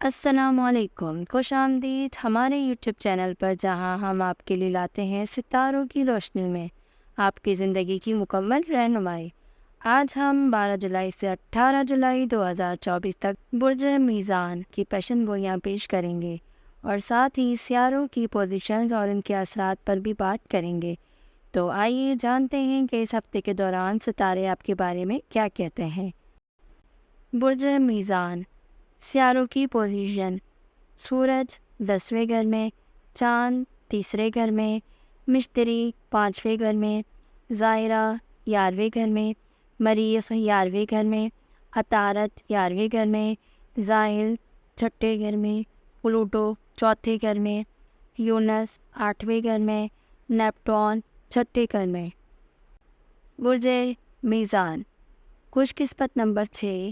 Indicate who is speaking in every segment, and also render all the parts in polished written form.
Speaker 1: السلام علیکم، خوش آمدید ہمارے یوٹیوب چینل پر، جہاں ہم آپ کے لیے لاتے ہیں ستاروں کی روشنی میں آپ کی زندگی کی مکمل رہنمائی۔ آج ہم 12 جولائی سے 18 جولائی 2024 تک برج میزان کی پیشن گوئیاں پیش کریں گے اور ساتھ ہی سیاروں کی پوزیشنز اور ان کے اثرات پر بھی بات کریں گے۔ تو آئیے جانتے ہیں کہ اس ہفتے کے دوران ستارے آپ کے بارے میں کیا کہتے ہیں۔ برج میزان، سیاروں کی پوزیشن: سورج 10ویں گھر میں، چاند 3رے گھر میں، مشتری 5ویں گھر میں، زائرہ 11ویں گھر میں، مریخ 11ویں گھر میں، عطارد 11ویں گھر میں، زحل 6ٹھے گھر میں، پلوٹو 4تھے گھر میں، یونس 8ویں گھر میں، نیپٹون 6ٹھے گھر میں۔ برج میزان، خوش قسمت نمبر 6،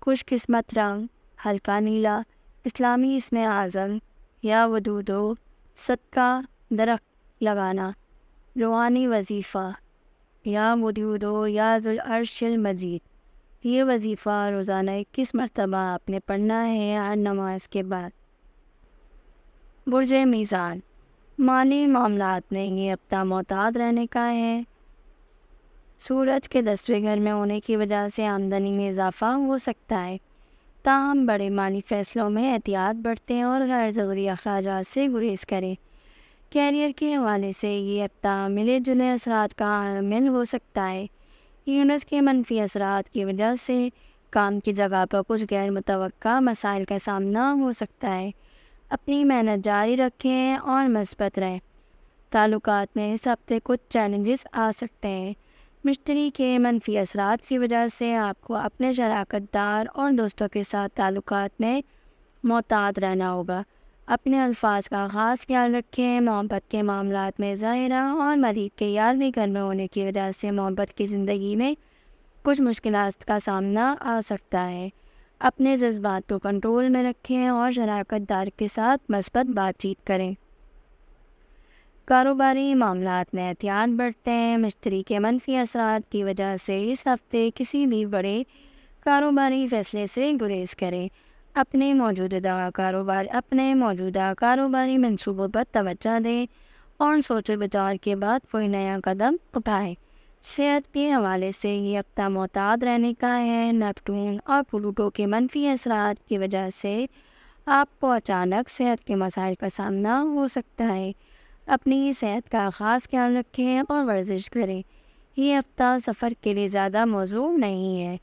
Speaker 1: خوش قسمت رنگ ہلکا نیلا، اسلامی اسم اعظم یا ودودو، صدقہ درخت لگانا، روحانی وظیفہ یا ودودو یا ذوالعرش المجید۔ یہ وظیفہ روزانہ 21 مرتبہ آپ نے پڑھنا ہے ہر نماز کے بعد۔ برج میزان، مالی معاملات میں یہ ہفتہ محتاط رہنے کا ہے۔ سورج کے 10ویں گھر میں ہونے کی وجہ سے آمدنی میں اضافہ ہو سکتا ہے، تاہم بڑے مالی فیصلوں میں احتیاط برتیں اور غیر ضروری اخراجات سے گریز کریں۔ کیریئر کے حوالے سے یہ ہفتہ ملے جلے اثرات کا حامل ہو سکتا ہے۔ یونس کے منفی اثرات کی وجہ سے کام کی جگہ پر کچھ غیر متوقع مسائل کا سامنا ہو سکتا ہے۔ اپنی محنت جاری رکھیں اور مثبت رہیں۔ تعلقات میں اس ہفتے کچھ چیلنجز آ سکتے ہیں۔ مشتری کے منفی اثرات کی وجہ سے آپ کو اپنے شراکت دار اور دوستوں کے ساتھ تعلقات میں محتاط رہنا ہوگا۔ اپنے الفاظ کا خاص خیال رکھیں۔ محبت کے معاملات میں زائرہ اور مریخ کے 11ویں گھر میں ہونے کی وجہ سے محبت کی زندگی میں کچھ مشکلات کا سامنا آ سکتا ہے۔ اپنے جذبات کو کنٹرول میں رکھیں اور شراکت دار کے ساتھ مثبت بات چیت کریں۔ کاروباری معاملات میں احتیاط برتیں۔ مشتری کے منفی اثرات کی وجہ سے اس ہفتے کسی بھی بڑے کاروباری فیصلے سے گریز کریں۔ اپنے موجودہ کاروباری منصوبوں پر توجہ دیں اور سوچ بچار کے بعد کوئی نیا قدم اٹھائیں۔ صحت کے حوالے سے یہ ہفتہ محتاط رہنے کا ہے۔ نیپٹون اور پلوٹو کے منفی اثرات کی وجہ سے آپ کو اچانک صحت کے مسائل کا سامنا ہو سکتا ہے۔ اپنی صحت کا خاص خیال رکھیں اور ورزش کریں۔ یہ ہفتہ سفر کے لیے زیادہ موزوں نہیں ہے۔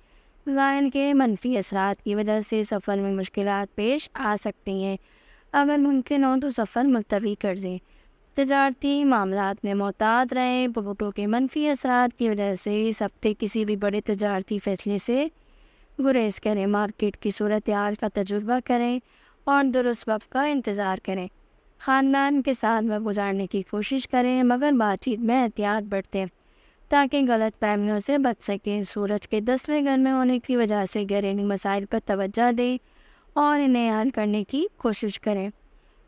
Speaker 1: زحل کے منفی اثرات کی وجہ سے سفر میں مشکلات پیش آ سکتی ہیں۔ اگر ممکن ہو تو سفر ملتوی کر دیں۔ تجارتی معاملات میں محتاط رہیں۔ پلوٹو کے منفی اثرات کی وجہ سے اس ہفتے کسی بھی بڑے تجارتی فیصلے سے گریز کریں۔ مارکیٹ کی صورتحال کا تجربہ کریں اور درست وقت کا انتظار کریں۔ خاندان کے ساتھ وقت گزارنے کی کوشش کریں، مگر بات چیت میں احتیاط برتیں تاکہ غلط فہمیوں سے بچ سکیں۔ سورج کے 10ویں گھر میں ہونے کی وجہ سے گھریلو مسائل پر توجہ دیں اور انہیں حل کرنے کی کوشش کریں۔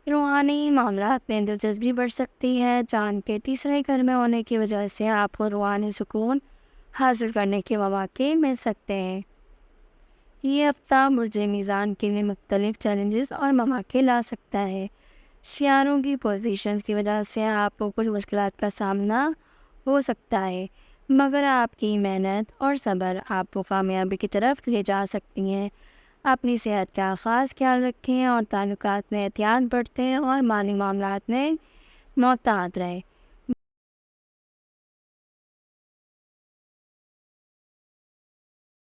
Speaker 1: روحانی معاملات میں دلچسپی بڑھ سکتی ہے۔ چاند کے 3رے گھر میں ہونے کی وجہ سے آپ کو روحانی سکون حاصل کرنے کے مواقع مل سکتے ہیں۔ یہ ہفتہ برج میزان کے لیے مختلف چیلنجز اور مواقع لا سکتا ہے۔ سیاروں کی پوزیشنز کی وجہ سے آپ کو کچھ مشکلات کا سامنا ہو سکتا ہے، مگر آپ کی محنت اور صبر آپ کو کامیابی کی طرف لے جا سکتی ہیں۔ اپنی صحت کا خاص خیال رکھیں اور تعلقات میں احتیاط برتیں اور مالی معاملات میں محتاط رہیں۔